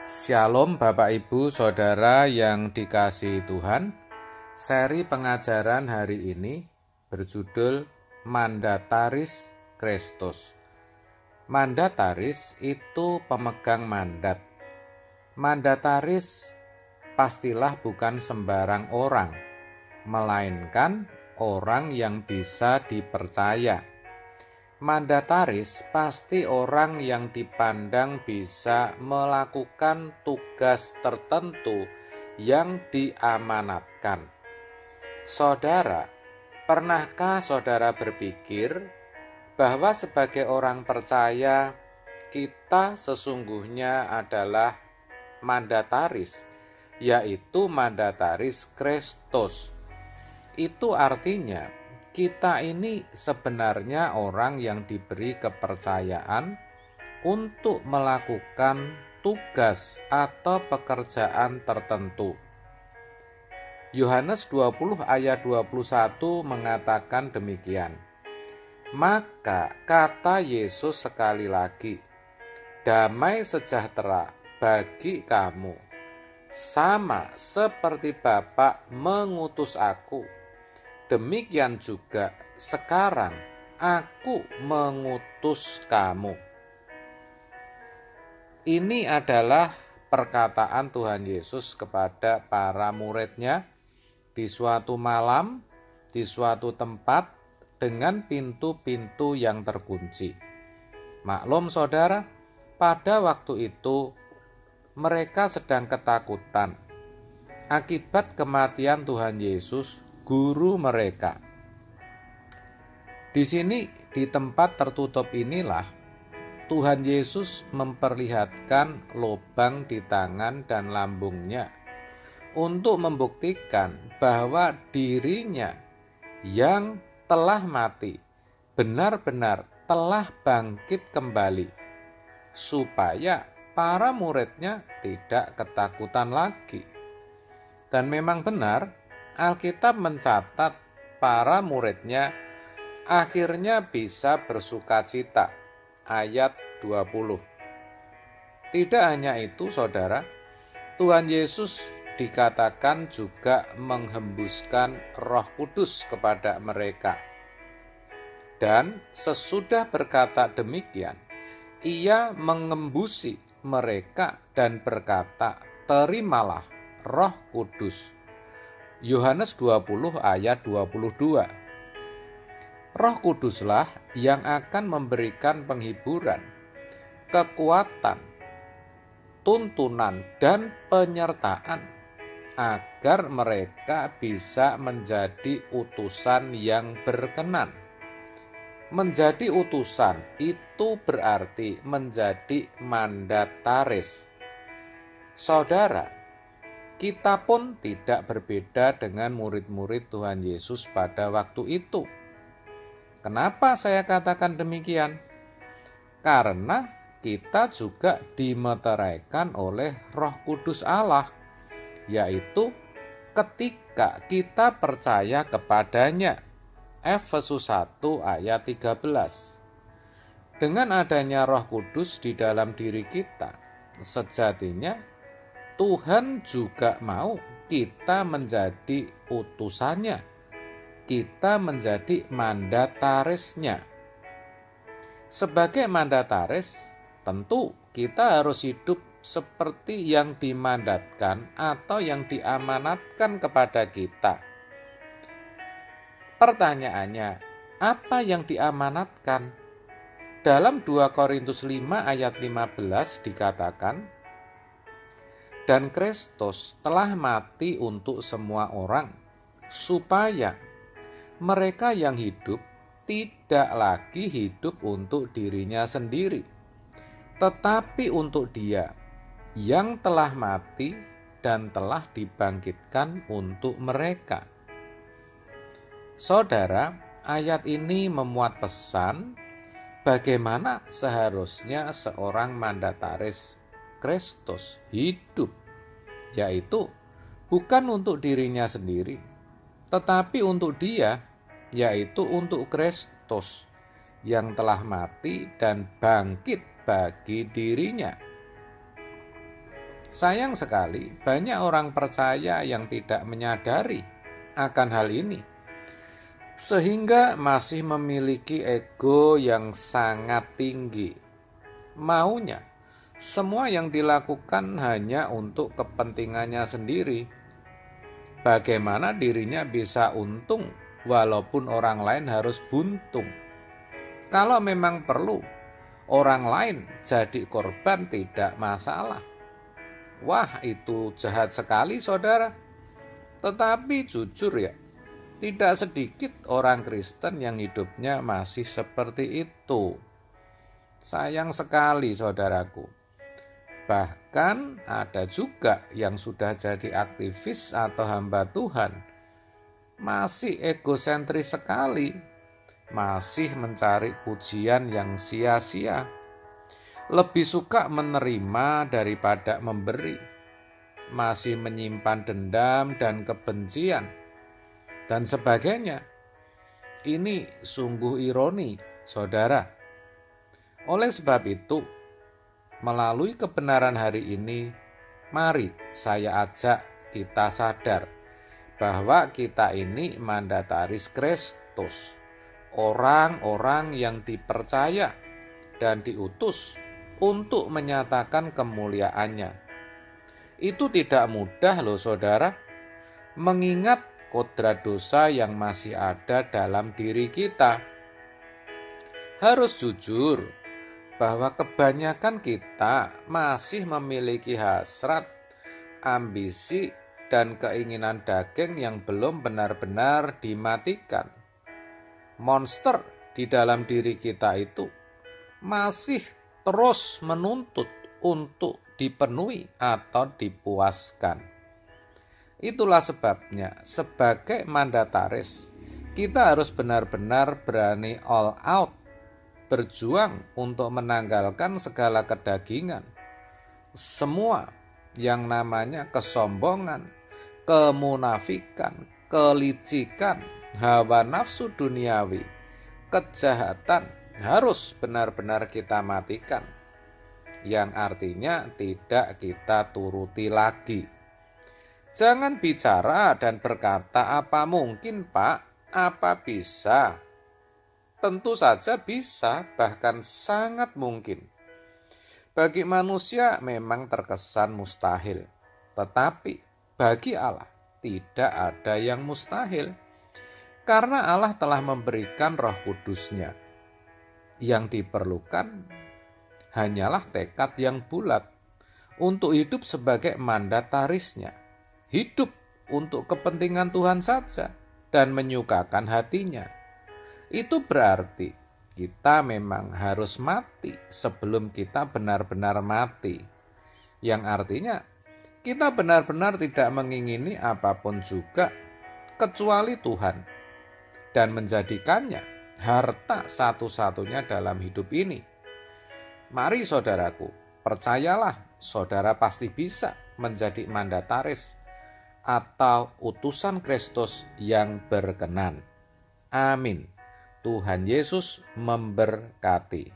Shalom Bapak Ibu Saudara yang dikasihi Tuhan. Seri pengajaran hari ini berjudul Mandataris Kristus. Mandataris itu pemegang mandat. Mandataris pastilah bukan sembarang orang, melainkan orang yang bisa dipercaya. Mandataris pasti orang yang dipandang bisa melakukan tugas tertentu yang diamanatkan. Saudara, pernahkah saudara berpikir bahwa sebagai orang percaya kita sesungguhnya adalah mandataris, yaitu mandataris Kristus? Itu artinya kita ini sebenarnya orang yang diberi kepercayaan untuk melakukan tugas atau pekerjaan tertentu. Yohanes 20 ayat 21 mengatakan demikian. Maka kata Yesus sekali lagi, damai sejahtera bagi kamu, sama seperti Bapa mengutus aku. Demikian juga sekarang aku mengutus kamu. Ini adalah perkataan Tuhan Yesus kepada para muridnya di suatu malam, di suatu tempat dengan pintu-pintu yang terkunci. Maklum saudara, pada waktu itu mereka sedang ketakutan akibat kematian Tuhan Yesus, guru mereka. Di sini, di tempat tertutup inilah Tuhan Yesus memperlihatkan lubang di tangan dan lambungnya untuk membuktikan bahwa dirinya yang telah mati benar-benar telah bangkit kembali, supaya para muridnya tidak ketakutan lagi. Dan memang benar, Alkitab mencatat para muridnya akhirnya bisa bersukacita. Ayat 20. Tidak hanya itu saudara, Tuhan Yesus dikatakan juga menghembuskan Roh Kudus kepada mereka. Dan sesudah berkata demikian, ia mengembusi mereka dan berkata, terimalah Roh Kudus. Yohanes 20 ayat 22. Roh Kuduslah yang akan memberikan penghiburan, kekuatan, tuntunan, dan penyertaan agar mereka bisa menjadi utusan yang berkenan. Menjadi utusan itu berarti menjadi mandataris. Saudara, kita pun tidak berbeda dengan murid-murid Tuhan Yesus pada waktu itu. Kenapa saya katakan demikian? Karena kita juga dimeteraikan oleh Roh Kudus Allah, yaitu ketika kita percaya kepadanya. Efesus 1 ayat 13. Dengan adanya Roh Kudus di dalam diri kita, sejatinya Tuhan juga mau kita menjadi utusannya, kita menjadi mandatarisnya. Sebagai mandataris, tentu kita harus hidup seperti yang dimandatkan atau yang diamanatkan kepada kita. Pertanyaannya, apa yang diamanatkan? Dalam 2 Korintus 5 ayat 15 dikatakan, dan Kristus telah mati untuk semua orang, supaya mereka yang hidup tidak lagi hidup untuk dirinya sendiri, tetapi untuk Dia yang telah mati dan telah dibangkitkan untuk mereka. Saudara, ayat ini memuat pesan bagaimana seharusnya seorang mandataris Kristus hidup, yaitu bukan untuk dirinya sendiri, tetapi untuk Dia, yaitu untuk Kristus yang telah mati dan bangkit bagi dirinya. Sayang sekali, banyak orang percaya yang tidak menyadari akan hal ini, sehingga masih memiliki ego yang sangat tinggi. Maunya semua yang dilakukan hanya untuk kepentingannya sendiri. Bagaimana dirinya bisa untung walaupun orang lain harus buntung? Kalau memang perlu orang lain jadi korban, tidak masalah. Wah, itu jahat sekali, saudara. Tetapi jujur ya, tidak sedikit orang Kristen yang hidupnya masih seperti itu. Sayang sekali, saudaraku. Bahkan ada juga yang sudah jadi aktivis atau hamba Tuhan, masih egosentris sekali, masih mencari pujian yang sia-sia, lebih suka menerima daripada memberi, masih menyimpan dendam dan kebencian, dan sebagainya. Ini sungguh ironi, saudara. Oleh sebab itu, melalui kebenaran hari ini, mari saya ajak kita sadar bahwa kita ini mandataris Kristus, orang-orang yang dipercaya dan diutus untuk menyatakan kemuliaannya. Itu tidak mudah loh, saudara, mengingat kodrat dosa yang masih ada dalam diri kita. Harus jujur bahwa kebanyakan kita masih memiliki hasrat, ambisi, dan keinginan daging yang belum benar-benar dimatikan. Monster di dalam diri kita itu masih terus menuntut untuk dipenuhi atau dipuaskan. Itulah sebabnya sebagai mandataris kita harus benar-benar berani all out, berjuang untuk menanggalkan segala kedagingan, semua yang namanya kesombongan, kemunafikan, kelicikan, hawa nafsu duniawi, kejahatan harus benar-benar kita matikan, yang artinya tidak kita turuti lagi. Jangan bicara dan berkata, "Apa mungkin, Pak? Apa bisa?" Tentu saja bisa, bahkan sangat mungkin. Bagi manusia memang terkesan mustahil, tetapi bagi Allah tidak ada yang mustahil, karena Allah telah memberikan Roh Kudus-Nya. Yang diperlukan hanyalah tekad yang bulat untuk hidup sebagai mandatarisnya, hidup untuk kepentingan Tuhan saja dan menyukakan hatinya. Itu berarti kita memang harus mati sebelum kita benar-benar mati. Yang artinya kita benar-benar tidak mengingini apapun juga kecuali Tuhan, dan menjadikannya harta satu-satunya dalam hidup ini. Mari saudaraku, percayalah, saudara pasti bisa menjadi mandataris atau utusan Kristus yang berkenan. Amin. Tuhan Yesus memberkati.